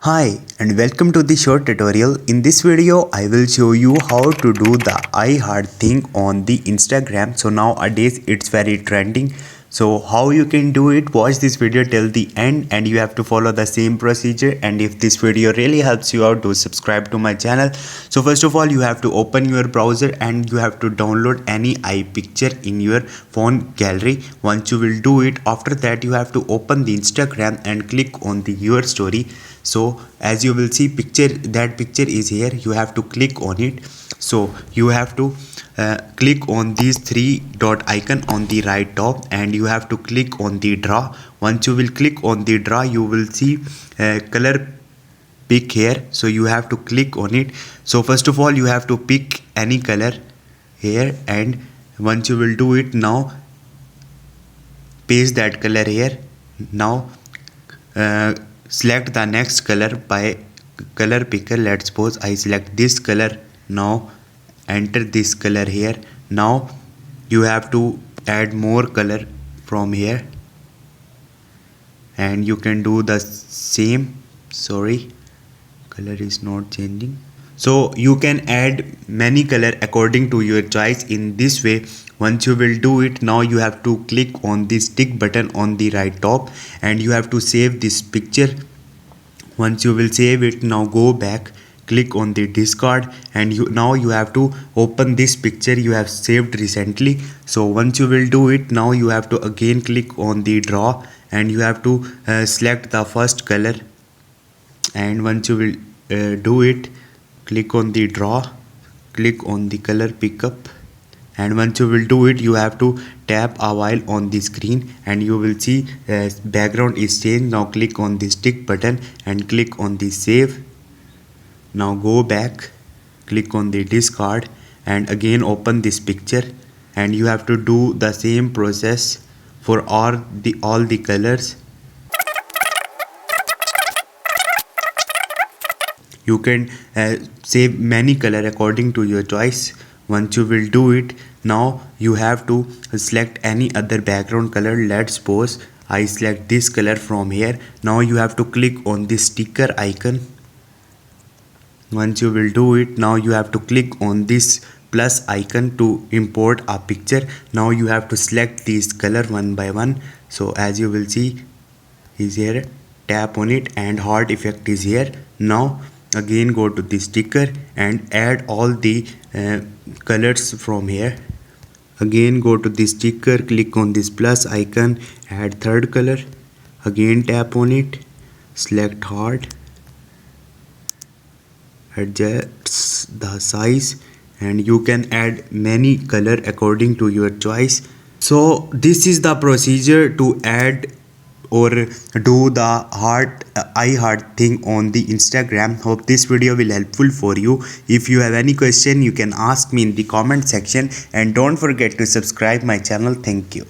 Hi and welcome to the short tutorial. In this video I will show you how to do the I heart thing on the Instagram. So nowadays it's very trending. So how you can do it, watch this video till the end and you have to follow the same procedure. And if this video really helps you out, do subscribe to my channel. So first of all you have to open your browser and you have to download any iPicture in your phone gallery. Once you will do it, after that you have to open the Instagram and click on the your story. So as you will see that picture is here, you have to click on it. So you have to click on these three dot icon on the right top and you have to click on the draw. Once you will click on the draw, you will see color pick here, so you have to click on it. So first of all you have to pick any color here, and once you will do it, now paste that color here. Now select the next color by color picker. Let's suppose I select this color. Now enter this color here. Now you have to add more color from here and you can do the same. Sorry, color is not changing. So you can add many color according to your choice in this way. Once you will do it, now you have to click on this tick button on the right top and you have to save this picture. Once you will save it, now go back, click on the discard, and now you have to open this picture you have saved recently. So once you will do it, now you have to again click on the draw and you have to select the first color. And once you will do it, click on the draw, click on the color pickup, and once you will do it, you have to tap a while on the screen and you will see background is changed. Now click on the stick button and click on the save. Now go back, click on the discard and again open this picture, and you have to do the same process for all the colors. You can save many color according to your choice. Once you will do it, now you have to select any other background color. Let's suppose I select this color from here. Now you have to click on this sticker icon. Once you will do it, now you have to click on this plus icon to import a picture. Now you have to select this color one by one. So as you will see is here, tap on it and heart effect is here. Now again go to the sticker and add all the colors from here. Again go to the sticker, click on this plus icon, add third color, again tap on it, select heart, adjust the size, and you can add many color according to your choice. So this is the procedure to add or do the I heart thing on the Instagram. Hope this video will helpful for you. If you have any question, you can ask me in the comment section and don't forget to subscribe my channel. Thank you.